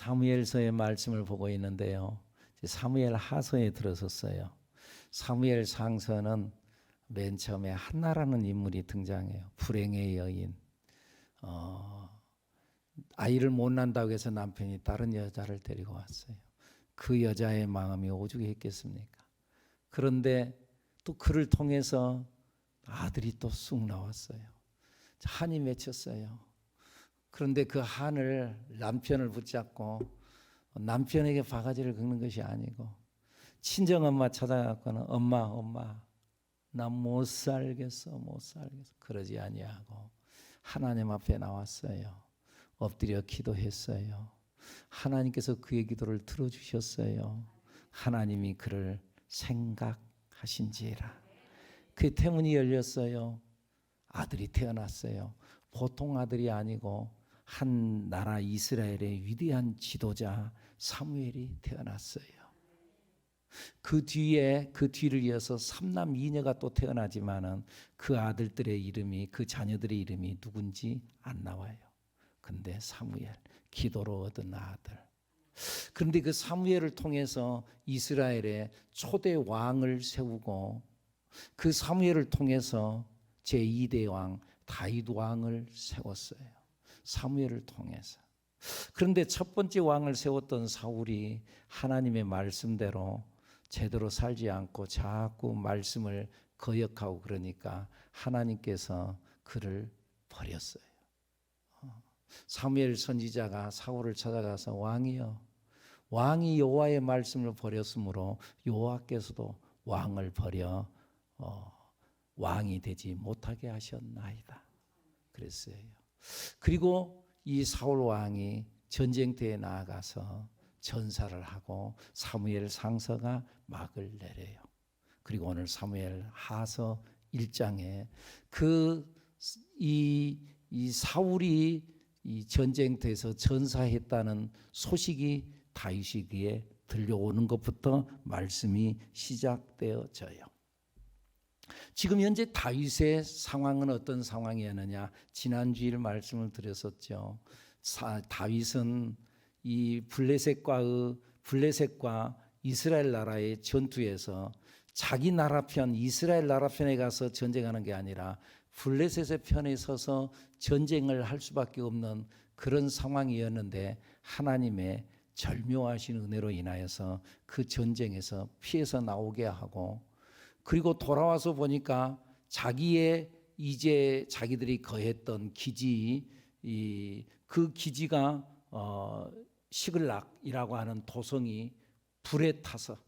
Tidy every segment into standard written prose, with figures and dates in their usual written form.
사무엘서의 말씀을 보고 있는데요. 사무엘 하서에 들어섰어요. 사무엘 상서는 맨 처음에 한나라는 인물이 등장해요. 불행의 여인. 아이를 못 낳는다고 해서 남편이 다른 여자를 데리고 왔어요. 그 여자의 마음이 오죽했겠습니까? 그런데 또 그를 통해서 아들이 또 쑥 나왔어요. 한이 맺혔어요. 그런데 그 한을 남편을 붙잡고 남편에게 바가지를 긁는 것이 아니고 친정엄마 찾아가서는 엄마 나 못 살겠어 그러지 아니하고 하나님 앞에 나왔어요. 엎드려 기도했어요. 하나님께서 그의 기도를 들어주셨어요. 하나님이 그를 생각하신지라. 그 태문이 열렸어요. 아들이 태어났어요. 보통 아들이 아니고 한 나라 이스라엘의 위대한 지도자 사무엘이 태어났어요. 그 뒤를 이어서 삼남 이녀가 또 태어나지만은 그 아들들의 이름이, 그 자녀들의 이름이 누군지 안 나와요. 근데 사무엘, 기도로 얻은 아들. 그런데 그 사무엘을 통해서 이스라엘의 초대 왕을 세우고 그 사무엘을 통해서 제2대 왕 다윗 왕을 세웠어요. 사무엘을 통해서. 그런데 첫 번째 왕을 세웠던 사울이 하나님의 말씀대로 제대로 살지 않고 자꾸 말씀을 거역하고 그러니까 하나님께서 그를 버렸어요. 사무엘 선지자가 사울을 찾아가서 왕이여, 왕이 여호와의 말씀을 버렸으므로 여호와께서도 왕을 버려 왕이 되지 못하게 하셨나이다 그랬어요. 그리고 이 사울 왕이 전쟁터에 나아가서 전사를 하고 사무엘 상서가 막을 내려요. 그리고 오늘 사무엘 하서 1장에 이 사울이 이 전쟁터에서 전사했다는 소식이 다윗에게 들려오는 것부터 말씀이 시작되어져요. 지금 현재 다윗의 상황은 어떤 상황이었느냐? 지난주일 말씀을 드렸었죠. 다윗은 이 블레셋과 이스라엘 나라의 전투에서 자기 나라 편, 이스라엘 나라 편에 가서 전쟁하는 게 아니라 블레셋의 편에 서서 전쟁을 할 수밖에 없는 그런 상황이었는데 하나님의 절묘하신 은혜로 인하여서 그 전쟁에서 피해서 나오게 하고, 그리고 돌아와서 보니까 자기들이 거했던 기지, 그 기지가 시글락이라고 하는 도성이 불에 타서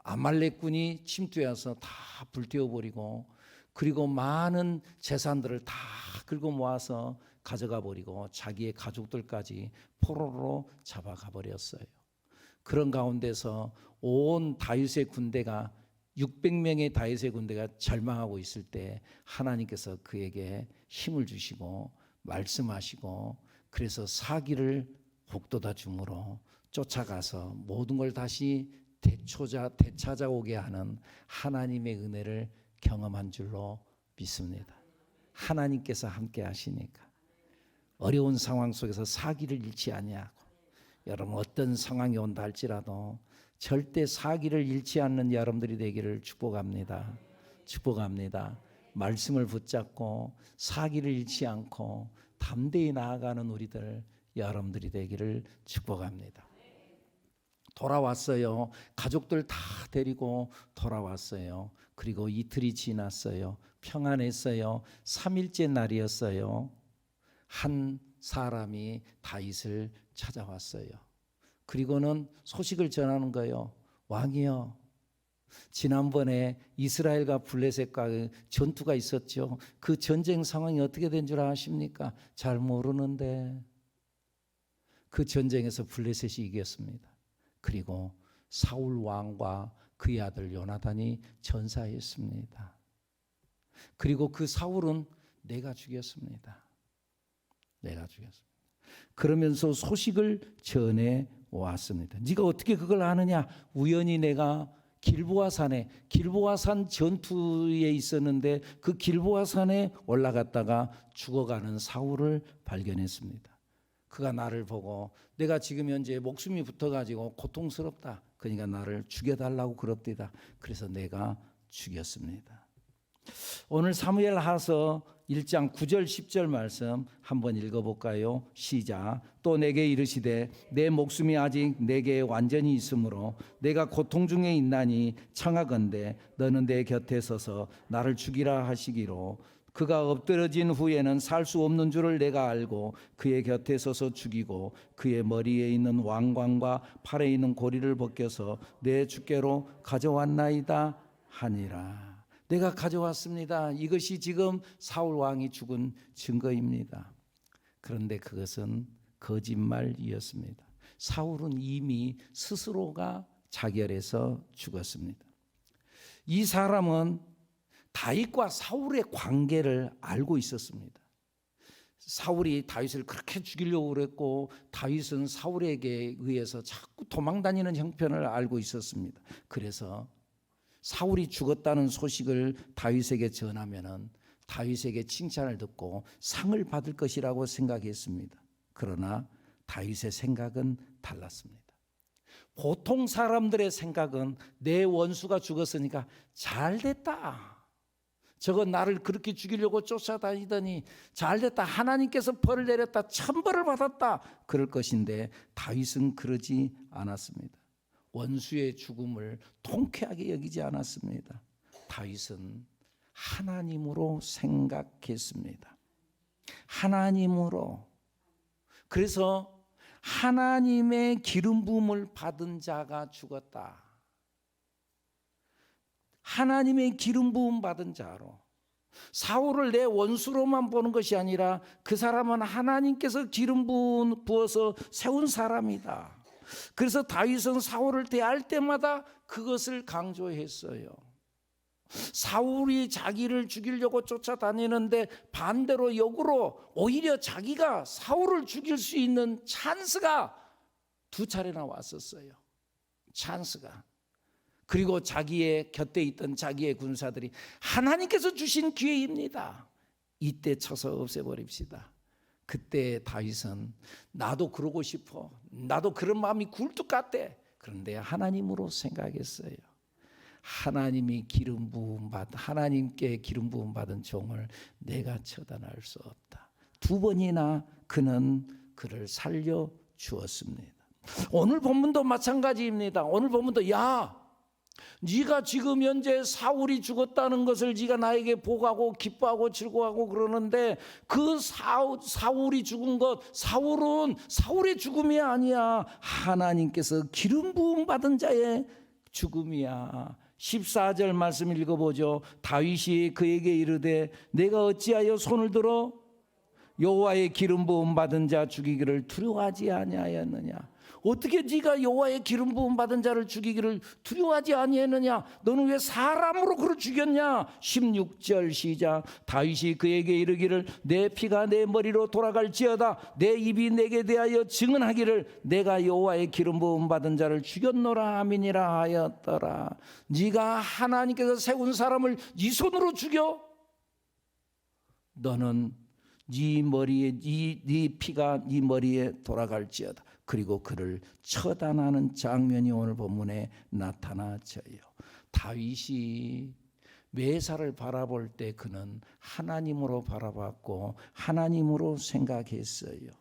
아말렉군이 침투해서 다 불태워버리고, 그리고 많은 재산들을 다 긁어 모아서 가져가 버리고 자기의 가족들까지 포로로 잡아가 버렸어요. 그런 가운데서 온 다윗의 군대가 600명의 다윗의 군대가 절망하고 있을 때 하나님께서 그에게 힘을 주시고 말씀하시고, 그래서 사기를 북돋아 주므로 쫓아가서 모든 걸 다시 되찾아오게 하는 하나님의 은혜를 경험한 줄로 믿습니다. 하나님께서 함께 하시니까 어려운 상황 속에서 사기를 잃지 아니하고, 여러분 어떤 상황이 온다 할지라도 절대 사기를 잃지 않는 여러분들이 되기를 축복합니다. 축복합니다. 말씀을 붙잡고 사기를 잃지 않고 담대히 나아가는 여러분들이 되기를 축복합니다. 돌아왔어요. 가족들 다 데리고 돌아왔어요. 그리고 이틀이 지났어요. 평안했어요. 3일째 날이었어요. 한 사람이 다윗을 찾아왔어요. 그리고는 소식을 전하는 거예요. 왕이여, 지난번에 이스라엘과 블레셋과 전투가 있었죠. 그 전쟁 상황이 어떻게 된 줄 아십니까? 잘 모르는데 그 전쟁에서 블레셋이 이겼습니다. 그리고 사울 왕과 그의 아들 요나단이 전사했습니다. 그리고 그 사울은 내가 죽였습니다. 그러면서 소식을 전해 왔습니다. 네가 어떻게 그걸 아느냐? 우연히 내가 길보아산 전투에 있었는데 그 길보아산에 올라갔다가 죽어가는 사울을 발견했습니다. 그가 나를 보고 내가 지금 현재 목숨이 붙어가지고 고통스럽다. 그러니까 나를 죽여달라고 그럽디다. 그래서 내가 죽였습니다. 오늘 사무엘하서 1장 9절 10절 말씀 한번 읽어볼까요? 시작. 또 내게 이르시되 내 목숨이 아직 내게 완전히 있으므로 내가 고통 중에 있나니 청하건대 너는 내 곁에 서서 나를 죽이라 하시기로 그가 엎드러진 후에는 살 수 없는 줄을 내가 알고 그의 곁에 서서 죽이고 그의 머리에 있는 왕관과 팔에 있는 고리를 벗겨서 내 주께로 가져왔나이다 하니라. 내가 가져왔습니다. 이것이 지금 사울 왕이 죽은 증거입니다. 그런데 그것은 거짓말이었습니다. 사울은 이미 스스로가 자결해서 죽었습니다. 이 사람은 다윗과 사울의 관계를 알고 있었습니다. 사울이 다윗을 그렇게 죽이려고 그랬고 다윗은 사울에게 의해서 자꾸 도망다니는 형편을 알고 있었습니다. 그래서 사울이 죽었다는 소식을 다윗에게 전하면은 다윗에게 칭찬을 듣고 상을 받을 것이라고 생각했습니다. 그러나 다윗의 생각은 달랐습니다. 보통 사람들의 생각은 내 원수가 죽었으니까 잘됐다. 저건 나를 그렇게 죽이려고 쫓아다니더니 잘됐다. 하나님께서 벌을 내렸다. 천벌을 받았다. 그럴 것인데 다윗은 그러지 않았습니다. 원수의 죽음을 통쾌하게 여기지 않았습니다. 다윗은 하나님으로 생각했습니다. 하나님으로. 그래서 하나님의 기름 부음을 받은 자가 죽었다. 하나님의 기름 부음 받은 자로. 사울을 내 원수로만 보는 것이 아니라 그 사람은 하나님께서 기름 부어서 세운 사람이다. 그래서 다윗은 사울을 대할 때마다 그것을 강조했어요. 사울이 자기를 죽이려고 쫓아다니는데 반대로 역으로 오히려 자기가 사울을 죽일 수 있는 찬스가 두 차례나 왔었어요. 찬스가. 그리고 자기의 곁에 있던 자기의 군사들이 하나님께서 주신 기회입니다. 이때 쳐서 없애버립시다. 그때 다윗은 나도 그러고 싶어. 나도 그런 마음이 굴뚝 같대. 그런데 하나님으로 생각했어요. 하나님이 기름 부음 받 하나님께 기름 부음 받은 종을 내가 처단할 수 없다. 두 번이나 그는 그를 살려 주었습니다. 오늘 본문도 마찬가지입니다. 오늘 본문도 네가 지금 현재 사울이 죽었다는 것을 네가 나에게 보고하고 기뻐하고 즐거워하고 그러는데 그 사울이 죽은 것, 사울은 사울의 죽음이 아니야. 하나님께서 기름 부음 받은 자의 죽음이야. 14절 말씀 읽어보죠. 다윗이 그에게 이르되 내가 어찌하여 손을 들어 여호와의 기름 부음 받은 자 죽이기를 두려워하지 아니하였느냐. 어떻게 네가 여호와의 기름 부음 받은 자를 죽이기를 두려워하지 아니했느냐. 너는 왜 사람으로 그를 죽였냐. 16절 시작. 다윗이 그에게 이르기를 내 피가 내 머리로 돌아갈지어다. 내 입이 내게 대하여 증언하기를 내가 여호와의 기름 부음 받은 자를 죽였노라 함이니라 하였더라. 네가 하나님께서 세운 사람을 네 손으로 죽여? 너는 네 머리에 네 피가 네 머리에 돌아갈지어다. 그리고 그를 처단하는 장면이 오늘 본문에 나타나져요. 다윗이 메사를 바라볼 때 그는 하나님으로 바라봤고 하나님으로 생각했어요.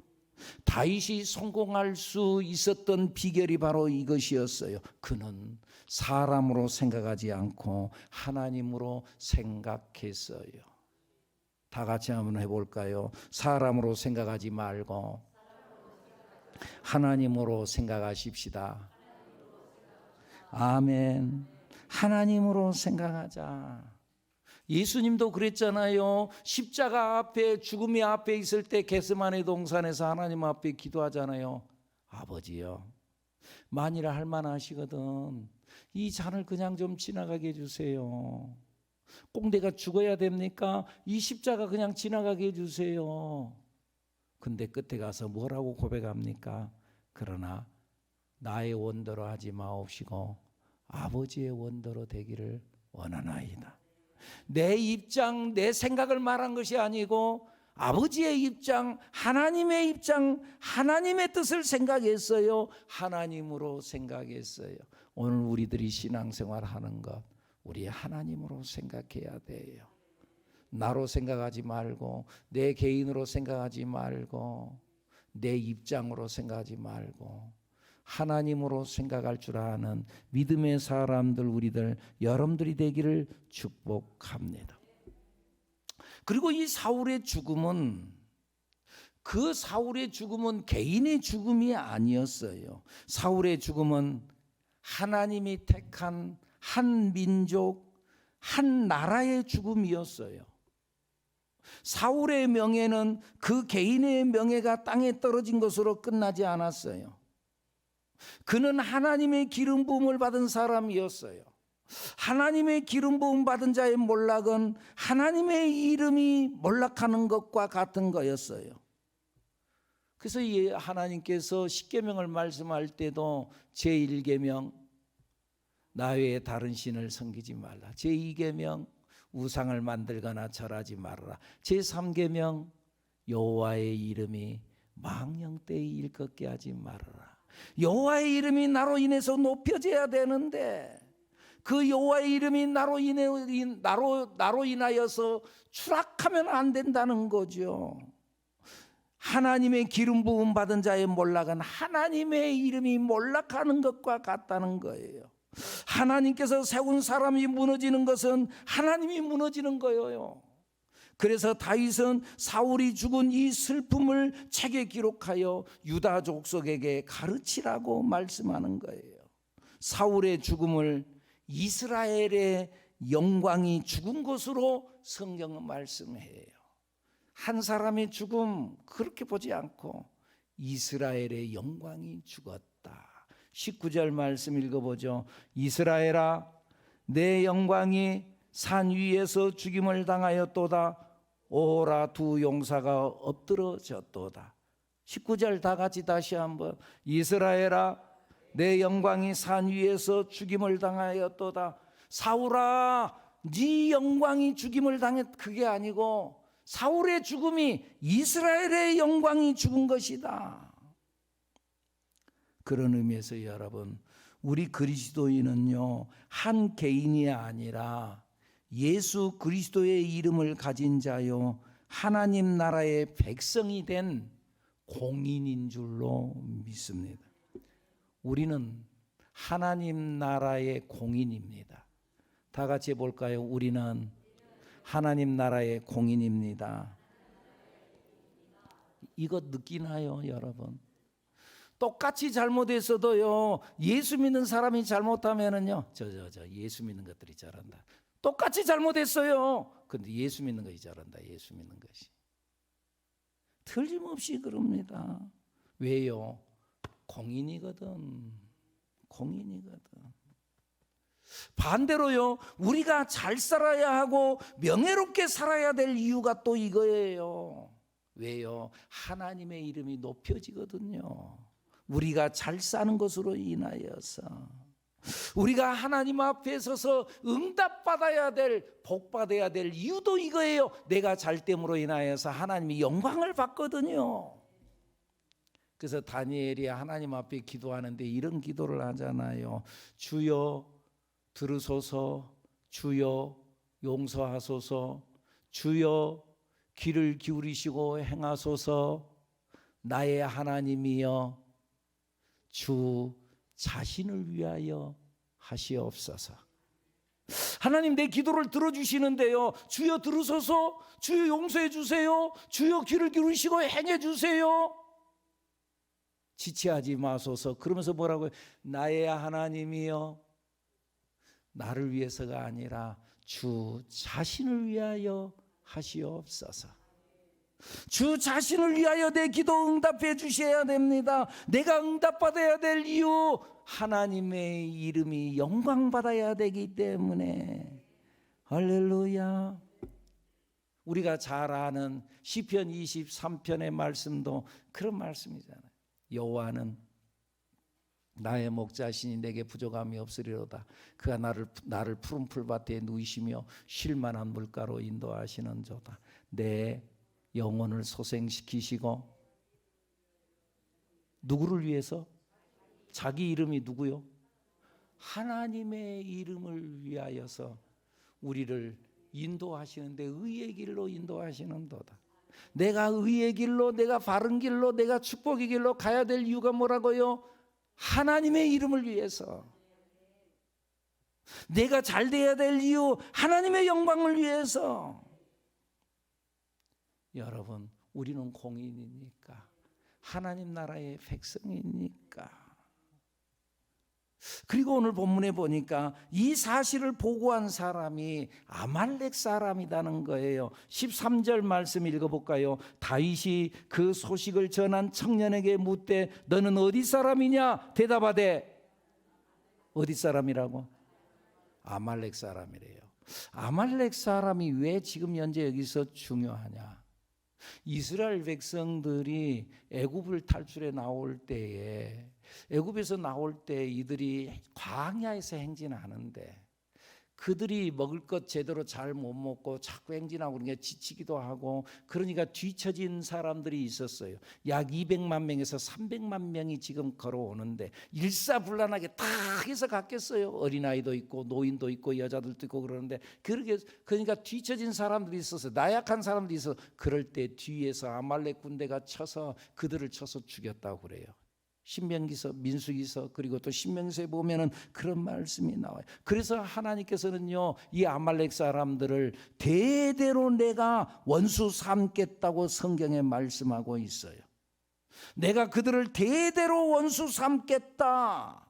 다윗이 성공할 수 있었던 비결이 바로 이것이었어요. 그는 사람으로 생각하지 않고 하나님으로 생각했어요. 다 같이 한번 해볼까요? 사람으로 생각하지 말고 하나님으로 생각하십시다. 아멘. 하나님으로 생각하자. 예수님도 그랬잖아요. 십자가 앞에 죽음의 앞에 있을 때 겟세마네 동산에서 하나님 앞에 기도하잖아요. 아버지요, 만일 할만하시거든 이 잔을 그냥 좀 지나가게 해주세요. 꼭 내가 죽어야 됩니까? 이 십자가 그냥 지나가게 해주세요. 근데 끝에 가서 뭐라고 고백합니까? 그러나 나의 원대로 하지 마옵시고 아버지의 원대로 되기를 원하나이다. 내 입장, 내 생각을 말한 것이 아니고 아버지의 입장, 하나님의 입장, 하나님의 뜻을 생각했어요? 하나님으로 생각했어요? 오늘 우리들이 신앙생활 하는 것, 우리 하나님으로 생각해야 돼요. 나로 생각하지 말고, 내 개인으로 생각하지 말고, 내 입장으로 생각하지 말고, 하나님으로 생각할 줄 아는 믿음의 사람들, 우리들, 여러분들이 되기를 축복합니다. 그리고 이 사울의 죽음은, 그 사울의 죽음은 개인의 죽음이 아니었어요. 사울의 죽음은 하나님이 택한 한 민족, 한 나라의 죽음이었어요. 사울의 명예는 그 개인의 명예가 땅에 떨어진 것으로 끝나지 않았어요. 그는 하나님의 기름 부음을 받은 사람이었어요. 하나님의 기름 부음 받은 자의 몰락은 하나님의 이름이 몰락하는 것과 같은 거였어요. 그래서 하나님께서 십계명을 말씀할 때도 제1계명 나 외에 다른 신을 섬기지 말라, 제2계명 우상을 만들거나 절하지 말아라, 제3계명 여호와의 이름이 망령되이 일컫게 하지 말아라. 여호와의 이름이 나로 인해서 높여져야 되는데 그 여호와의 이름이 나로 인하여서 추락하면 안 된다는 거죠. 하나님의 기름 부음 받은 자의 몰락은 하나님의 이름이 몰락하는 것과 같다는 거예요. 하나님께서 세운 사람이 무너지는 것은 하나님이 무너지는 거예요. 그래서 다윗은 사울이 죽은 이 슬픔을 책에 기록하여 유다 족속에게 가르치라고 말씀하는 거예요. 사울의 죽음을 이스라엘의 영광이 죽은 것으로 성경은 말씀해요. 한 사람의 죽음 그렇게 보지 않고 이스라엘의 영광이 죽었다. 19절 말씀 읽어보죠. 이스라엘아, 내 영광이 산 위에서 죽임을 당하였도다. 오라, 두 용사가 엎드러졌도다. 19절 다 같이 다시 한번. 이스라엘아, 내 영광이 산 위에서 죽임을 당하였도다. 사울아, 네 영광이 죽임을 당했, 그게 아니고 사울의 죽음이 이스라엘의 영광이 죽은 것이다. 그런 의미에서 여러분, 우리 그리스도인은요, 한 개인이 아니라 예수 그리스도의 이름을 가진 자요, 하나님 나라의 백성이 된 공인인 줄로 믿습니다. 우리는 하나님 나라의 공인입니다. 다 같이 해볼까요? 우리는 하나님 나라의 공인입니다. 이거 느끼나요, 여러분? 똑같이 잘못했어도요, 예수 믿는 사람이 잘못하면은요, 저 예수 믿는 것들이 잘한다. 똑같이 잘못했어요. 근데 예수 믿는 것이 잘한다. 예수 믿는 것이. 틀림없이 그럽니다. 왜요? 공인이거든. 반대로요, 우리가 잘 살아야 하고 명예롭게 살아야 될 이유가 또 이거예요. 왜요? 하나님의 이름이 높여지거든요. 우리가 잘 사는 것으로 인하여서 우리가 하나님 앞에 서서 응답받아야 될, 복받아야 될 이유도 이거예요. 내가 잘 됨으로 인하여서 하나님이 영광을 받거든요. 그래서 다니엘이 하나님 앞에 기도하는데 이런 기도를 하잖아요. 주여 들으소서, 주여 용서하소서, 주여 귀를 기울이시고 행하소서, 나의 하나님이여 주 자신을 위하여 하시옵소서. 하나님, 내 기도를 들어주시는데요, 주여 들으소서, 주여 용서해 주세요, 주여 귀를 기울이시고 행해 주세요, 지체하지 마소서. 그러면서 뭐라고요? 나의 하나님이여 나를 위해서가 아니라 주 자신을 위하여 하시옵소서. 주 자신을 위하여 내 기도 응답해 주셔야 됩니다. 내가 응답받아야 될 이유, 하나님의 이름이 영광받아야 되기 때문에. 할렐루야. 우리가 잘 아는 시편 23편의 말씀도 그런 말씀이잖아요. 여호와는 나의 목자시니 내게 부족함이 없으리로다. 그가 나를 푸른 풀밭에 누이시며 쉴만한 물가로 인도하시는 조다. 내 영혼을 소생시키시고 누구를 위해서? 자기 이름이 누구요? 하나님의 이름을 위하여서 우리를 인도하시는데 의의 길로 인도하시는도다. 내가 의의 길로, 내가 바른 길로, 내가 축복의 길로 가야 될 이유가 뭐라고요? 하나님의 이름을 위해서. 내가 잘 돼야 될 이유, 하나님의 영광을 위해서. 여러분, 우리는 공인이니까, 하나님 나라의 백성이니까. 그리고 오늘 본문에 보니까 이 사실을 보고한 사람이 아말렉 사람이라는 거예요. 13절 말씀 읽어볼까요? 다윗이 그 소식을 전한 청년에게 묻되 너는 어디 사람이냐? 대답하되 어디 사람이라고? 아말렉 사람이래요. 아말렉 사람이 왜 지금 현재 여기서 중요하냐? 이스라엘 백성들이 애굽을 탈출해 나올 때에, 애굽에서 나올 때 이들이 광야에서 행진하는데 그들이 먹을 것 제대로 잘 못 먹고 자꾸 행진하고 그러니까 지치기도 하고, 그러니까 뒤처진 사람들이 있었어요. 약 200만 명에서 300만 명이 지금 걸어오는데 일사불란하게 다 해서 갔겠어요. 어린아이도 있고 노인도 있고 여자들도 있고 그러는데, 그러니까 뒤처진 사람들이 있어서, 나약한 사람들이 있어서, 그럴 때 뒤에서 아말렉 군대가 쳐서 그들을 쳐서 죽였다고 그래요. 신명기서, 민수기서, 그리고 또 신명기서에 보면은 그런 말씀이 나와요. 그래서 하나님께서는요, 이 아말렉 사람들을 대대로 내가 원수 삼겠다고 성경에 말씀하고 있어요. 내가 그들을 대대로 원수 삼겠다.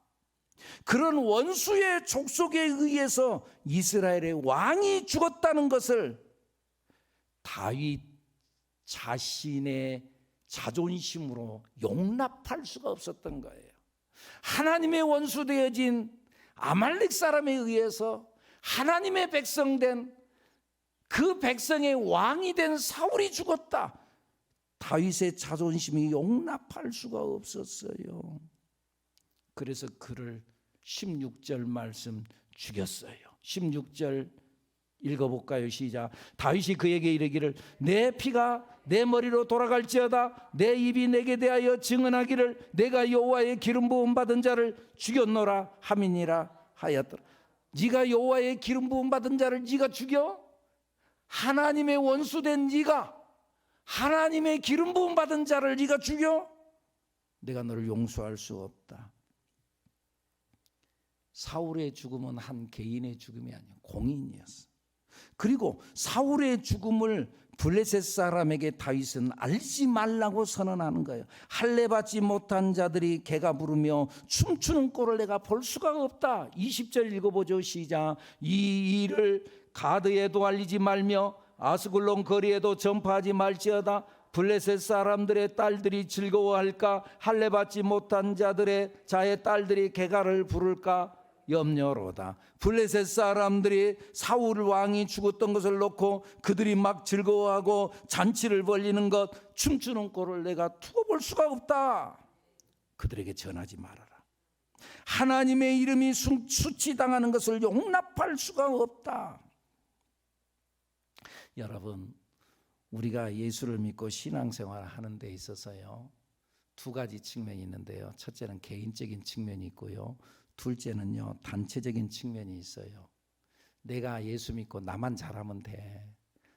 그런 원수의 족속에 의해서 이스라엘의 왕이 죽었다는 것을 다윗 자신의 자존심으로 용납할 수가 없었던 거예요. 하나님의 원수 되어진 아말렉 사람에 의해서 하나님의 백성된, 그 백성의 왕이 된 사울이 죽었다. 다윗의 자존심이 용납할 수가 없었어요. 그래서 그를 16절 말씀 죽였어요. 16절 읽어볼까요? 시작. 다윗이 그에게 이르기를 내 피가 내 머리로 돌아갈지어다. 내 입이 내게 대하여 증언하기를 내가 여호와의 기름 부음 받은 자를 죽였노라 함이니라 하였더라. 네가 여호와의 기름 부음 받은 자를 네가 죽여? 하나님의 원수된 네가 하나님의 기름 부음 받은 자를 네가 죽여? 내가 너를 용서할 수 없다. 사울의 죽음은 한 개인의 죽음이 아니야, 공인이었어. 그리고 사울의 죽음을 블레셋 사람에게 다윗은 알지 말라고 선언하는 거예요. 할례 받지 못한 자들이 개가 부르며 춤추는 꼴을 내가 볼 수가 없다. 20절 읽어보죠. 시작. 이 일을 가드에도 알리지 말며 아스글론 거리에도 전파하지 말지어다. 블레셋 사람들의 딸들이 즐거워할까? 할례 받지 못한 자의 딸들이 개가를 부를까? 염려로다. 블레셋 사람들이 사울 왕이 죽었던 것을 놓고 그들이 막 즐거워하고 잔치를 벌리는 것, 춤추는 꼴을 내가 두고 볼 수가 없다. 그들에게 전하지 말아라. 하나님의 이름이 수치당하는 것을 용납할 수가 없다. 여러분, 우리가 예수를 믿고 신앙생활을 하는 데 있어서요, 두 가지 측면이 있는데요. 첫째는 개인적인 측면이 있고요, 둘째는요, 단체적인 측면이 있어요. 내가 예수 믿고 나만 잘하면 돼.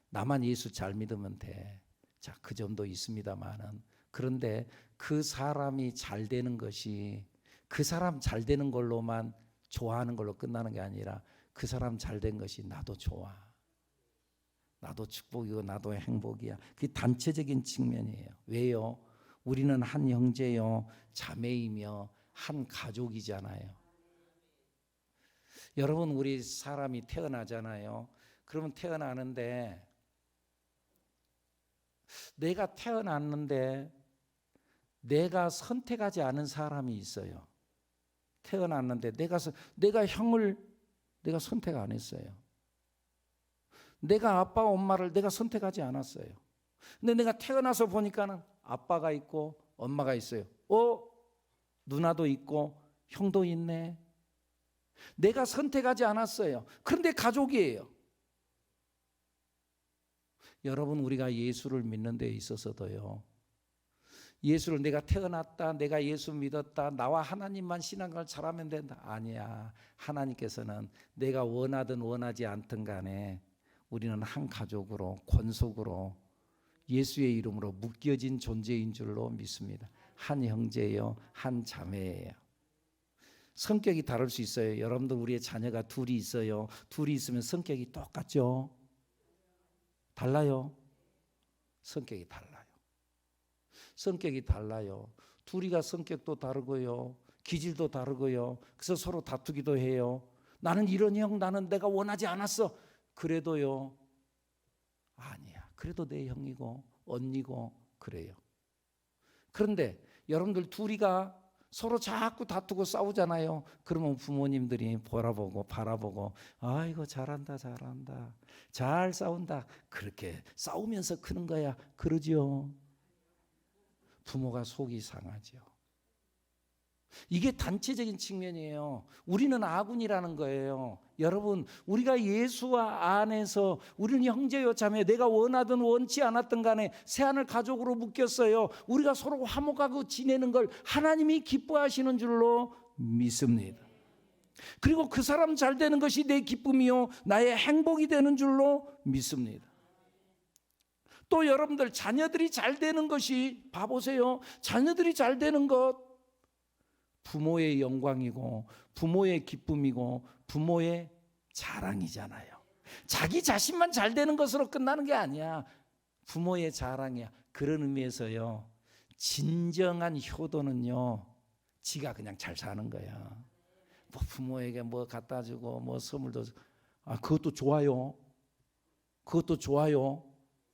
나만 예수 잘 믿으면 돼. 자, 그 점도 있습니다만은, 그런데 그 사람이 잘 되는 것이 그 사람 잘 되는 걸로만 좋아하는 걸로 끝나는 게 아니라 그 사람 잘 된 것이 나도 좋아. 나도 축복이고 나도 행복이야. 그게 단체적인 측면이에요. 왜요? 우리는 한 형제요, 자매이며 한 가족이잖아요. 여러분, 우리 사람이 태어나잖아요. 그러면 태어나는데, 내가 태어났는데 내가 선택하지 않은 사람이 있어요. 태어났는데 내가 형을 내가 선택 안 했어요. 내가 아빠 엄마를 내가 선택하지 않았어요. 근데 내가 태어나서 보니까는 아빠가 있고 엄마가 있어요. 누나도 있고 형도 있네. 내가 선택하지 않았어요. 그런데 가족이에요. 여러분, 우리가 예수를 믿는 데 있어서도요, 예수를 내가 태어났다, 내가 예수 믿었다, 나와 하나님만 신앙을 잘하면 된다. 아니야. 하나님께서는 내가 원하든 원하지 않든 간에 우리는 한 가족으로, 권속으로 예수의 이름으로 묶여진 존재인 줄로 믿습니다. 한 형제예요, 한 자매예요. 성격이 다를 수 있어요. 여러분들, 우리의 자녀가 둘이 있어요. 둘이 있으면 성격이 똑같죠? 달라요? 성격이 달라요. 성격이 달라요. 둘이가 성격도 다르고요, 기질도 다르고요. 그래서 서로 다투기도 해요. 나는 이런 형, 나는 내가 원하지 않았어. 그래도요, 아니야. 그래도 내 형이고 언니고 그래요. 그런데 여러분들 둘이가 서로 자꾸 다투고 싸우잖아요. 그러면 부모님들이 바라보고 아이고 잘한다 잘한다, 잘 싸운다, 그렇게 싸우면서 크는 거야, 그러죠. 부모가 속이 상하죠. 이게 단체적인 측면이에요. 우리는 아군이라는 거예요. 여러분, 우리가 예수와 안에서 우리는 형제요 자매, 내가 원하든 원치 않았든 간에 새하늘 가족으로 묶였어요. 우리가 서로 화목하고 지내는 걸 하나님이 기뻐하시는 줄로 믿습니다. 그리고 그 사람 잘 되는 것이 내 기쁨이요 나의 행복이 되는 줄로 믿습니다. 또 여러분들, 자녀들이 잘 되는 것이, 봐보세요, 자녀들이 잘 되는 것 부모의 영광이고 부모의 기쁨이고 부모의 자랑이잖아요. 자기 자신만 잘 되는 것으로 끝나는 게 아니야. 부모의 자랑이야. 그런 의미에서요, 진정한 효도는요, 지가 그냥 잘 사는 거야. 뭐 부모에게 뭐 갖다 주고 뭐 선물도 주고, 그것도 좋아요. 그것도 좋아요.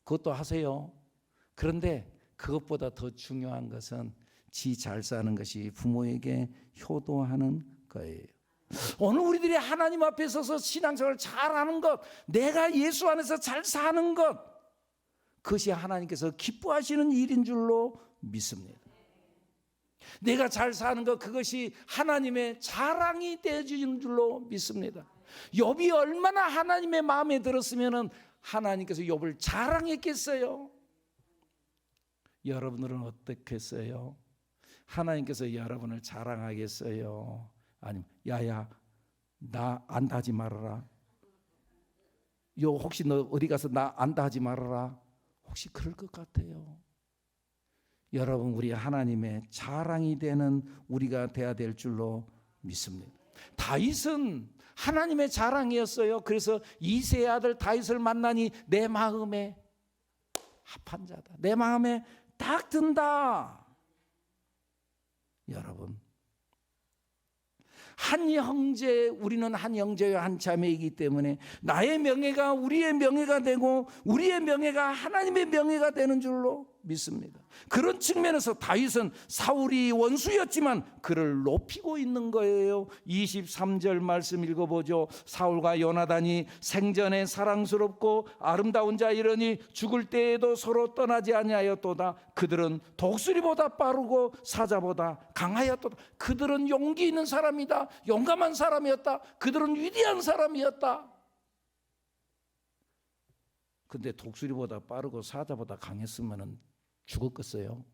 그것도 하세요. 그런데 그것보다 더 중요한 것은 지 잘 사는 것이 부모에게 효도하는 거예요. 오늘 우리들이 하나님 앞에 서서 신앙생활을 잘하는 것, 내가 예수 안에서 잘 사는 것, 그것이 하나님께서 기뻐하시는 일인 줄로 믿습니다. 내가 잘 사는 것, 그것이 하나님의 자랑이 되어지는 줄로 믿습니다. 욥이 얼마나 하나님의 마음에 들었으면 하나님께서 욥을 자랑했겠어요? 여러분들은 어떻겠어요? 하나님께서 여러분을 자랑하겠어요? 아니면 야야 나 안다 하지 말아라, 혹시 너 어디 가서 나 안다 하지 말아라, 혹시 그럴 것 같아요? 여러분, 우리 하나님의 자랑이 되는 우리가 돼야 될 줄로 믿습니다. 다윗은 하나님의 자랑이었어요. 그래서 이새의 아들 다윗을 만나니 내 마음에 합한 자다, 내 마음에 딱 든다. 여러분, 한 형제, 우리는 한 형제와 한 자매이기 때문에 나의 명예가 우리의 명예가 되고 우리의 명예가 하나님의 명예가 되는 줄로 믿습니다. 그런 측면에서 다윗은 사울이 원수였지만 그를 높이고 있는 거예요. 23절 말씀 읽어보죠. 사울과 요나단이 생전에 사랑스럽고 아름다운 자이러니 죽을 때에도 서로 떠나지 아니하였도다. 그들은 독수리보다 빠르고 사자보다 강하였도다. 그들은 용기 있는 사람이다, 용감한 사람이었다, 그들은 위대한 사람이었다. 근데 독수리보다 빠르고 사자보다 강했으면 죽었겠어요?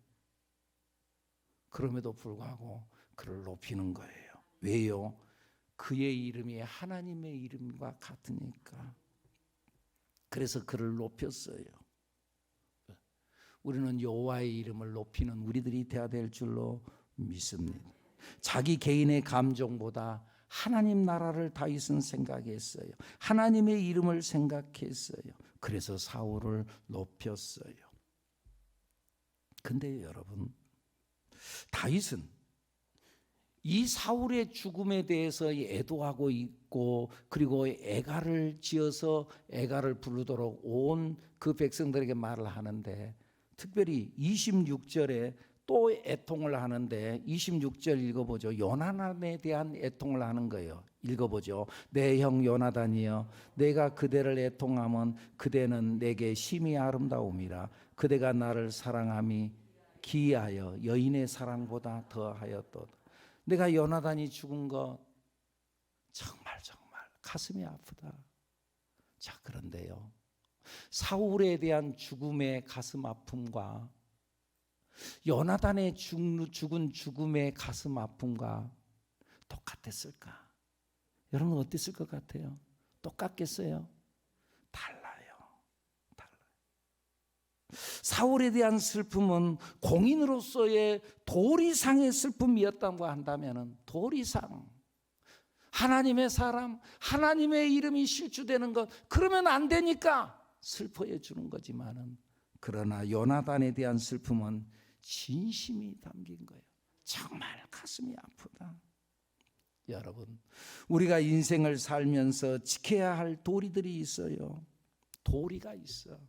그럼에도 불구하고 그를 높이는 거예요. 왜요? 그의 이름이 하나님의 이름과 같으니까. 그래서 그를 높였어요. 우리는 여호와의 이름을 높이는 우리들이 되어야 될 줄로 믿습니다. 자기 개인의 감정보다 하나님 나라를 다윗은 생각했어요. 하나님의 이름을 생각했어요. 그래서 사울을 높였어요. 근데 여러분, 다윗은 이 사울의 죽음에 대해서 애도하고 있고, 그리고 애가를 지어서 애가를 부르도록 온 그 백성들에게 말을 하는데, 특별히 26절에 또 애통을 하는데, 26절 읽어보죠. 요나단에 대한 애통을 하는 거예요. 읽어보죠. 내 형 요나단이여, 내가 그대를 애통하면 그대는 내게 심히 아름다움이라. 그대가 나를 사랑함이 기이하여 여인의 사랑보다 더하였도다. 내가 요나단이 죽은 것 정말 가슴이 아프다. 자, 그런데요, 사울에 대한 죽음의 가슴 아픔과 요나단의 죽은 죽음의 가슴 아픔과 똑같았을까? 여러분 어땠을 것 같아요? 똑같겠어요? 달라요. 사울에 대한 슬픔은 공인으로서의 도리상의 슬픔이었다고 한다면 도리상, 하나님의 사람, 하나님의 이름이 실추되는 것, 그러면 안 되니까 슬퍼해 주는 거지만은, 그러나 요나단에 대한 슬픔은 진심이 담긴 거예요. 정말 가슴이 아프다. 여러분, 우리가 인생을 살면서 지켜야 할 도리들이 있어요. 도리가 있어.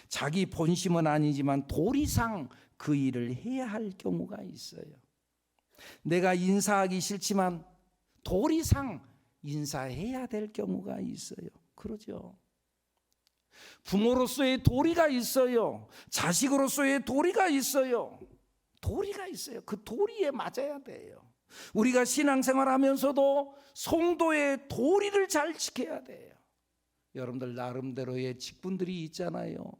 자기 본심은 아니지만 도리상 그 일을 해야 할 경우가 있어요. 내가 인사하기 싫지만 도리상 인사해야 될 경우가 있어요. 그러죠. 부모로서의 도리가 있어요. 자식으로서의 도리가 있어요. 도리가 있어요. 그 도리에 맞아야 돼요. 우리가 신앙생활 하면서도 성도의 도리를 잘 지켜야 돼요. 여러분들 나름대로의 직분들이 있잖아요.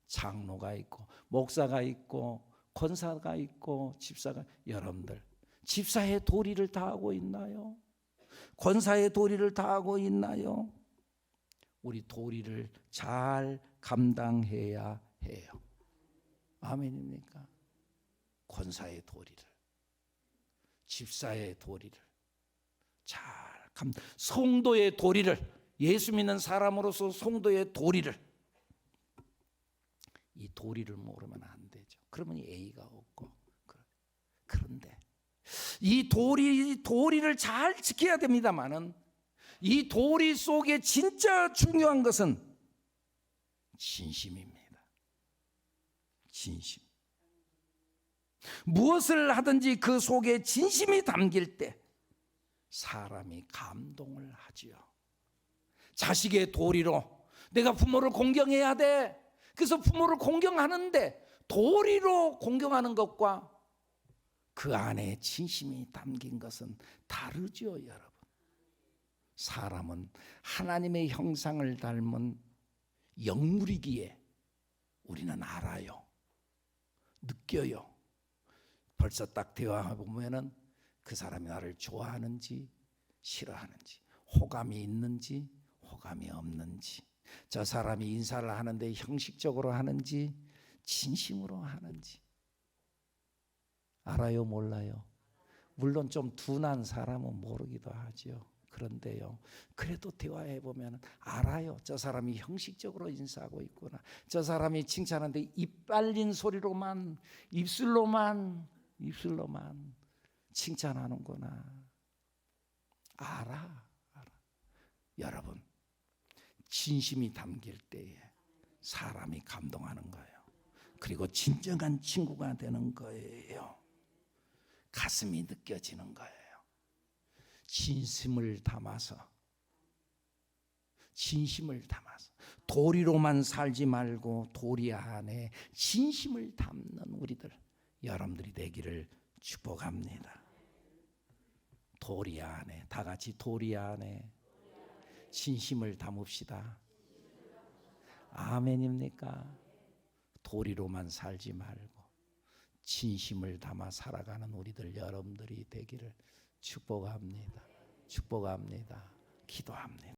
장로가 있고 목사가 있고 권사가 있고 집사가, 여러분들 집사의 도리를 다하고 있나요? 권사의 도리를 다하고 있나요? 우리 도리를 잘 감당해야 해요. 아멘입니까? 권사의 도리를, 집사의 도리를 잘 성도의 도리를, 예수 믿는 사람으로서 성도의 도리를, 이 도리를 모르면 안 되죠. 그러면 예의가 없고. 그런데 이 도리를 잘 지켜야 됩니다만은, 이 도리 속에 진짜 중요한 것은 진심입니다. 진심. 무엇을 하든지 그 속에 진심이 담길 때 사람이 감동을 하지요. 자식의 도리로 내가 부모를 공경해야 돼. 그래서 부모를 공경하는데 도리로 공경하는 것과 그 안에 진심이 담긴 것은 다르죠, 여러분. 사람은 하나님의 형상을 닮은 영물이기에 우리는 알아요. 느껴요. 벌써 딱 대화해보면은 그 사람이 나를 좋아하는지 싫어하는지, 호감이 있는지 호감이 없는지, 저 사람이 인사를 하는데 형식적으로 하는지 진심으로 하는지 알아요, 몰라요? 물론 좀 둔한 사람은 모르기도 하죠. 그런데요, 그래도 대화해보면 알아요. 저 사람이 형식적으로 인사하고 있구나. 저 사람이 칭찬하는데 입 빨린 소리로만, 입술로만 칭찬하는구나. 알아. 여러분, 진심이 담길 때에 사람이 감동하는 거예요. 그리고 진정한 친구가 되는 거예요. 가슴이 느껴지는 거예요. 진심을 담아서 도리로만 살지 말고 도리 안에 진심을 담는 우리들, 여러분들이 되기를 축복합니다. 도리 안에, 다 같이 도리 안에 진심을 담읍시다. 아멘입니까? 도리로만 살지 말고 진심을 담아 살아가는 우리들, 여러분들이 되기를 축복합니다. 기도합니다.